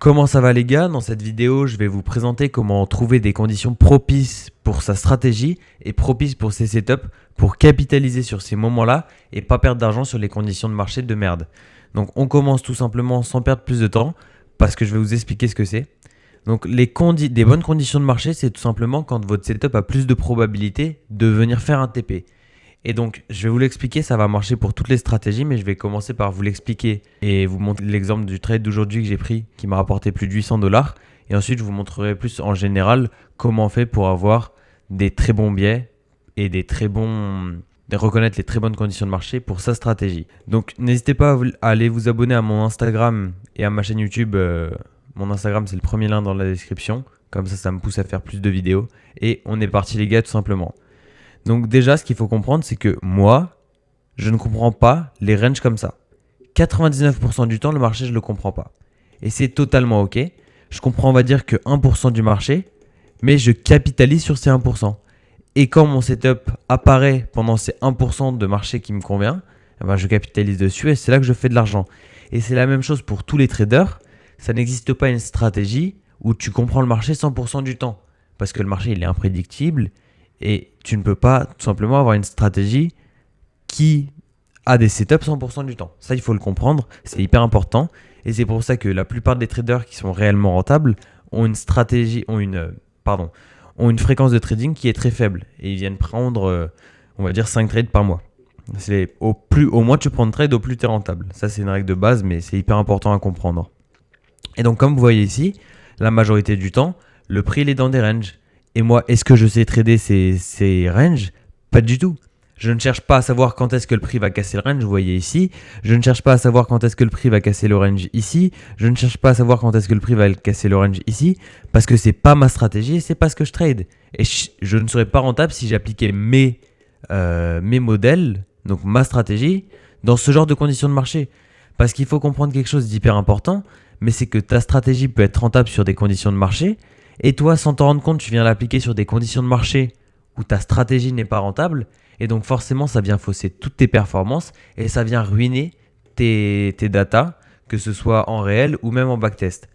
Comment ça va les gars? Dans cette vidéo, je vais vous présenter comment trouver des conditions propices pour sa stratégie et propices pour ses setups pour capitaliser sur ces moments-là et pas perdre d'argent sur les conditions de marché de merde. Donc on commence tout simplement sans perdre plus de temps parce que je vais vous expliquer ce que c'est. Donc des bonnes conditions de marché, c'est tout simplement quand votre setup a plus de probabilité de venir faire un TP. Et donc, je vais vous l'expliquer, ça va marcher pour toutes les stratégies, mais je vais commencer par vous l'expliquer et vous montrer l'exemple du trade d'aujourd'hui que j'ai pris qui m'a rapporté plus de 800 $. Et ensuite, je vous montrerai plus en général comment on fait pour avoir des très bons biais et de reconnaître les très bonnes conditions de marché pour sa stratégie. Donc, n'hésitez pas à aller vous abonner à mon Instagram et à ma chaîne YouTube. Mon Instagram, c'est le premier lien dans la description. Comme ça me pousse à faire plus de vidéos. Et on est parti les gars, tout simplement. Donc déjà, ce qu'il faut comprendre, c'est que moi, je ne comprends pas les ranges comme ça. 99% du temps, le marché, je ne le comprends pas. Et c'est totalement OK. Je comprends, on va dire, que 1% du marché, mais je capitalise sur ces 1%. Et quand mon setup apparaît pendant ces 1% de marché qui me convient, eh ben, je capitalise dessus et c'est là que je fais de l'argent. Et c'est la même chose pour tous les traders. Ça n'existe pas une stratégie où tu comprends le marché 100% du temps. Parce que le marché, il est imprédictible. Et tu ne peux pas tout simplement avoir une stratégie qui a des setups 100% du temps. Ça, il faut le comprendre. C'est hyper important. Et c'est pour ça que la plupart des traders qui sont réellement rentables ont une fréquence de trading qui est très faible. Et ils viennent prendre, on va dire, 5 trades par mois. Au moins tu prends de trades, au plus tu es rentable. Ça, c'est une règle de base, mais c'est hyper important à comprendre. Et donc, comme vous voyez ici, la majorité du temps, le prix il est dans des ranges. Et moi, est-ce que je sais trader ces ranges? Pas du tout. Je ne cherche pas à savoir quand est-ce que le prix va casser le range, vous voyez ici. Je ne cherche pas à savoir quand est-ce que le prix va casser le range ici. Je ne cherche pas à savoir quand est-ce que le prix va casser le range ici. Parce que c'est pas ma stratégie et c'est pas ce que je trade. Et je ne serais pas rentable si j'appliquais mes modèles, donc ma stratégie, dans ce genre de conditions de marché. Parce qu'il faut comprendre quelque chose d'hyper important, mais c'est que ta stratégie peut être rentable sur des conditions de marché. Et toi, sans t'en rendre compte, tu viens l'appliquer sur des conditions de marché où ta stratégie n'est pas rentable. Et donc forcément, ça vient fausser toutes tes performances et ça vient ruiner tes datas, que ce soit en réel ou même en backtest.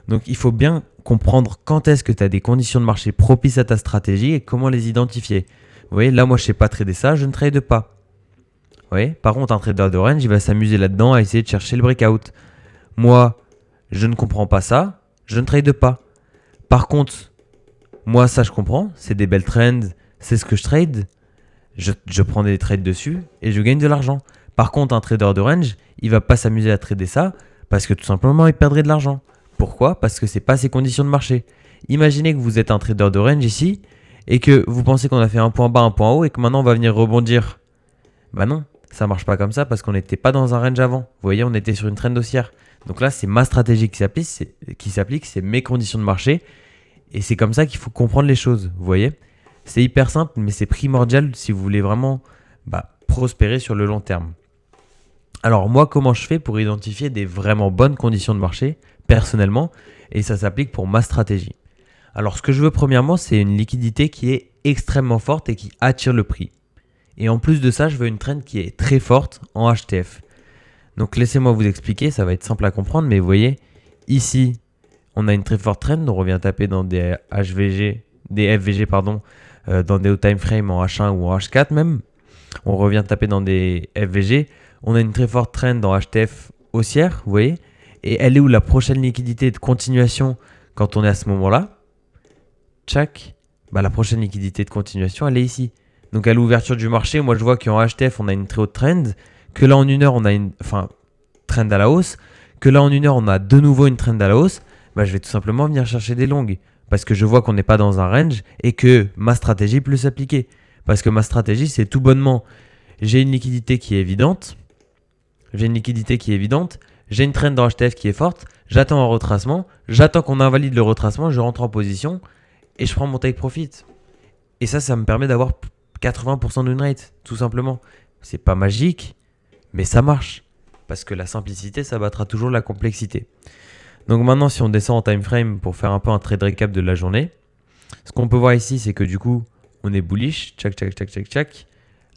Donc il faut bien comprendre quand est-ce que tu as des conditions de marché propices à ta stratégie et comment les identifier. Vous voyez, là, moi, je ne sais pas trader ça, je ne trade pas. Vous voyez, par contre, un trader de range, il va s'amuser là-dedans à essayer de chercher le breakout. Moi, je ne comprends pas ça, je ne trade pas. Par contre, moi, ça, je comprends. C'est des belles trends. C'est ce que je trade. Je prends des trades dessus et je gagne de l'argent. Par contre, un trader de range, il va pas s'amuser à trader ça parce que tout simplement, il perdrait de l'argent. Pourquoi? Parce que c'est pas ses conditions de marché. Imaginez que vous êtes un trader de range ici et que vous pensez qu'on a fait un point bas, un point haut et que maintenant, on va venir rebondir. Bah non, ça marche pas comme ça parce qu'on n'était pas dans un range avant. Vous voyez, on était sur une trend haussière. Donc là, c'est ma stratégie qui s'applique, c'est mes conditions de marché. Et c'est comme ça qu'il faut comprendre les choses, vous voyez. C'est hyper simple, mais c'est primordial si vous voulez vraiment prospérer sur le long terme. Alors moi, comment je fais pour identifier des vraiment bonnes conditions de marché, personnellement, et ça s'applique pour ma stratégie. Alors ce que je veux premièrement, c'est une liquidité qui est extrêmement forte et qui attire le prix. Et en plus de ça, je veux une trend qui est très forte en HTF. Donc laissez-moi vous expliquer, ça va être simple à comprendre, mais vous voyez, ici, on a une très forte trend, on revient taper dans des FVG, dans des hauts time frame en H1 ou en H4 même. On revient taper dans des FVG. On a une très forte trend en HTF haussière, vous voyez. Et elle est où la prochaine liquidité de continuation quand on est à ce moment-là? Tchac. La prochaine liquidité de continuation, elle est ici. Donc à l'ouverture du marché, moi je vois qu'en HTF, on a une très haute trend. Que là en une heure, on a une trend à la hausse. Que là en une heure, on a de nouveau une trend à la hausse. Je vais tout simplement venir chercher des longues parce que je vois qu'on n'est pas dans un range et que ma stratégie peut s'appliquer. Parce que ma stratégie, c'est tout bonnement, j'ai une liquidité qui est évidente, j'ai une trend dans HTF qui est forte, j'attends un retracement, j'attends qu'on invalide le retracement, je rentre en position et je prends mon take profit. Et ça me permet d'avoir 80% de win rate, tout simplement. C'est pas magique, mais ça marche. Parce que la simplicité, ça battra toujours la complexité. Donc maintenant, si on descend en time frame pour faire un peu un trade recap de la journée, ce qu'on peut voir ici, c'est que du coup, on est bullish. Tchac.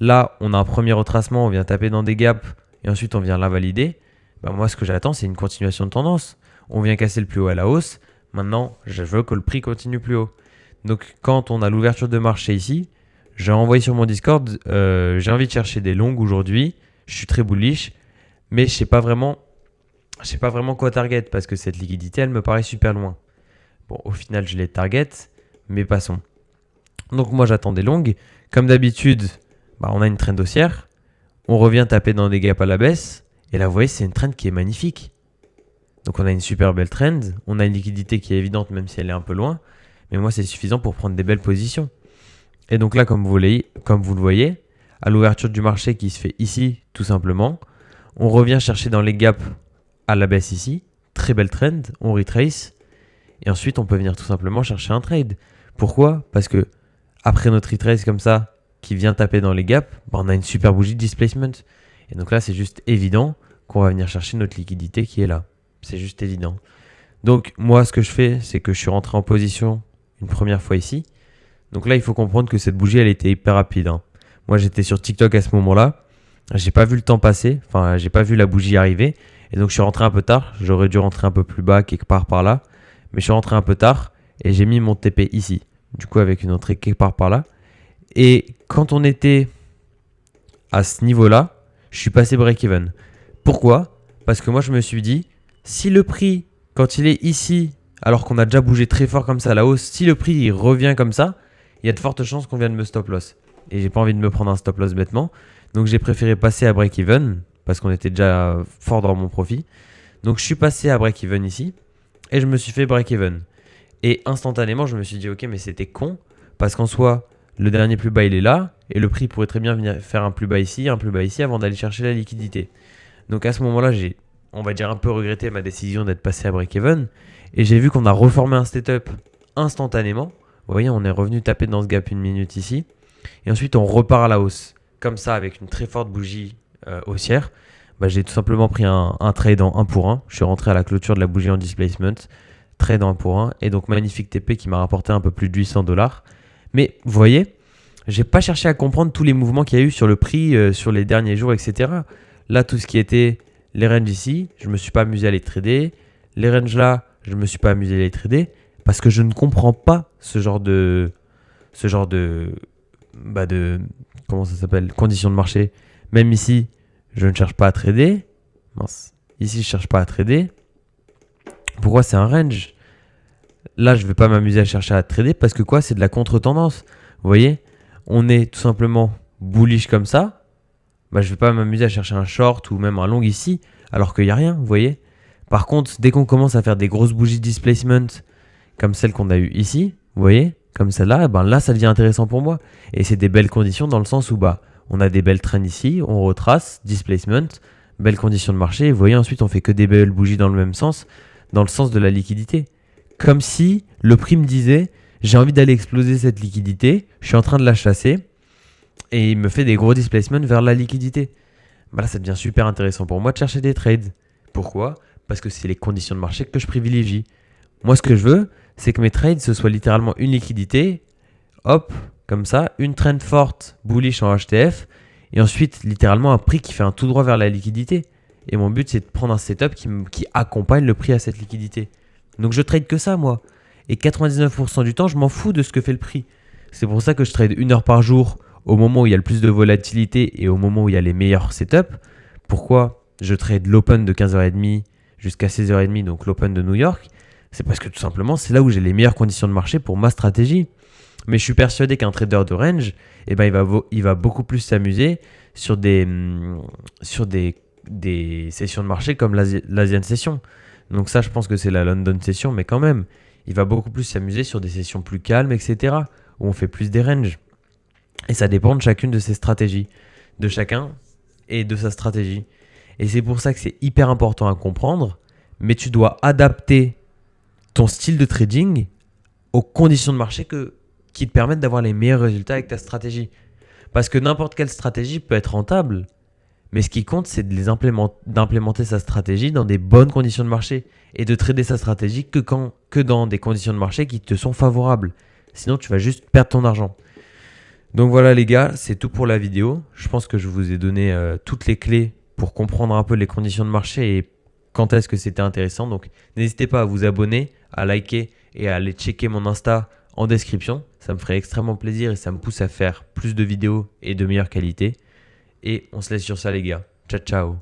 Là, on a un premier retracement, on vient taper dans des gaps et ensuite on vient l'invalider. Moi, ce que j'attends, c'est une continuation de tendance. On vient casser le plus haut à la hausse. Maintenant, je veux que le prix continue plus haut. Donc, quand on a l'ouverture de marché ici, j'ai envoyé sur mon Discord, j'ai envie de chercher des longues aujourd'hui. Je suis très bullish, mais je sais pas vraiment quoi target parce que cette liquidité, elle me paraît super loin. Bon, au final, je les target, mais passons. Donc, moi, j'attends des longues. Comme d'habitude, on a une trend haussière. On revient taper dans des gaps à la baisse. Et là, vous voyez, c'est une trend qui est magnifique. Donc, on a une super belle trend. On a une liquidité qui est évidente, même si elle est un peu loin. Mais moi, c'est suffisant pour prendre des belles positions. Et donc là, comme vous le voyez, à l'ouverture du marché qui se fait ici, tout simplement, on revient chercher dans les gaps à la baisse ici. Très belle trend. On retrace. Et ensuite, on peut venir tout simplement chercher un trade. Pourquoi ? Parce que après notre retrace comme ça, qui vient taper dans les gaps, on a une super bougie de displacement. Et donc là, c'est juste évident qu'on va venir chercher notre liquidité qui est là. C'est juste évident. Donc moi, ce que je fais, c'est que je suis rentré en position une première fois ici. Donc là, il faut comprendre que cette bougie, elle était hyper rapide. Moi, j'étais sur TikTok à ce moment-là. J'ai pas vu le temps passer. Enfin, j'ai pas vu la bougie arriver. Et donc, je suis rentré un peu tard. J'aurais dû rentrer un peu plus bas, quelque part par là. Mais je suis rentré un peu tard et j'ai mis mon TP ici. Du coup, avec une entrée quelque part par là. Et quand on était à ce niveau-là, je suis passé break-even. Pourquoi ? Parce que moi, je me suis dit, si le prix, quand il est ici, alors qu'on a déjà bougé très fort comme ça à la hausse, si le prix il revient comme ça, il y a de fortes chances qu'on vienne me stop loss. Et j'ai pas envie de me prendre un stop loss bêtement. Donc, j'ai préféré passer à break-even parce qu'on était déjà fort dans mon profit. Donc, je suis passé à break-even ici et je me suis fait break-even. Et instantanément, je me suis dit, ok, mais c'était con parce qu'en soi, le dernier plus bas, il est là et le prix pourrait très bien venir faire un plus bas ici avant d'aller chercher la liquidité. Donc, à ce moment-là, j'ai, on va dire, un peu regretté ma décision d'être passé à break-even et j'ai vu qu'on a reformé un setup instantanément. Vous voyez, on est revenu taper dans ce gap une minute ici. Et ensuite, on repart à la hausse. Comme ça, avec une très forte bougie haussière. J'ai tout simplement pris un trade en 1 pour 1. Je suis rentré à la clôture de la bougie en displacement. Trade en 1 pour 1. Et donc, magnifique TP qui m'a rapporté un peu plus de $800. Mais vous voyez, j'ai pas cherché à comprendre tous les mouvements qu'il y a eu sur le prix sur les derniers jours, etc. Là, tout ce qui était les ranges ici, je me suis pas amusé à les trader. Les ranges là, je me suis pas amusé à les trader. Parce que je ne comprends pas ce genre de comment ça s'appelle, conditions de marché. Même ici, je ne cherche pas à trader. Mince. Ici, je cherche pas à trader. Pourquoi c'est un range ? Là, je vais pas m'amuser à chercher à trader parce que quoi ? C'est de la contre-tendance. Vous voyez ? On est tout simplement bullish comme ça. Je vais pas m'amuser à chercher un short ou même un long ici alors qu'il n'y a rien, vous voyez ? Par contre, dès qu'on commence à faire des grosses bougies de displacement comme celle qu'on a eue ici, vous voyez, comme celle-là, là, ça devient intéressant pour moi. Et c'est des belles conditions dans le sens où on a des belles trends ici, on retrace, displacement, belles conditions de marché. Et vous voyez, ensuite, on fait que des belles bougies dans le même sens, dans le sens de la liquidité. Comme si le prix me disait, j'ai envie d'aller exploser cette liquidité, je suis en train de la chasser, et il me fait des gros displacements vers la liquidité. Là, ça devient super intéressant pour moi de chercher des trades. Pourquoi ? Parce que c'est les conditions de marché que je privilégie. Moi, ce que je veux, c'est que mes trades, ce soit littéralement une liquidité, hop, comme ça, une trend forte, bullish en HTF, et ensuite, littéralement, un prix qui fait un tout droit vers la liquidité. Et mon but, c'est de prendre un setup qui accompagne le prix à cette liquidité. Donc, je trade que ça, moi. Et 99% du temps, je m'en fous de ce que fait le prix. C'est pour ça que je trade 1 heure par jour au moment où il y a le plus de volatilité et au moment où il y a les meilleurs setups. Pourquoi je trade l'open de 15h30 jusqu'à 16h30, donc l'open de New York ? C'est parce que tout simplement, c'est là où j'ai les meilleures conditions de marché pour ma stratégie. Mais je suis persuadé qu'un trader de range, il va beaucoup plus s'amuser sur des sessions de marché comme l'Asian Session. Donc ça, je pense que c'est la London Session, mais quand même, il va beaucoup plus s'amuser sur des sessions plus calmes, etc., où on fait plus des ranges. Et ça dépend de chacune de ses stratégies, de chacun et de sa stratégie. Et c'est pour ça que c'est hyper important à comprendre, mais tu dois adapter ton style de trading aux conditions de marché qui te permettent d'avoir les meilleurs résultats avec ta stratégie. Parce que n'importe quelle stratégie peut être rentable, mais ce qui compte, c'est d'implémenter sa stratégie dans des bonnes conditions de marché et de trader sa stratégie que dans des conditions de marché qui te sont favorables. Sinon, tu vas juste perdre ton argent. Donc voilà les gars, c'est tout pour la vidéo. Je pense que je vous ai donné toutes les clés pour comprendre un peu les conditions de marché et quand est-ce que c'était intéressant. Donc n'hésitez pas à vous abonner, à liker et à aller checker mon Insta en description. Ça me ferait extrêmement plaisir et ça me pousse à faire plus de vidéos et de meilleure qualité. Et on se laisse sur ça les gars. Ciao ciao.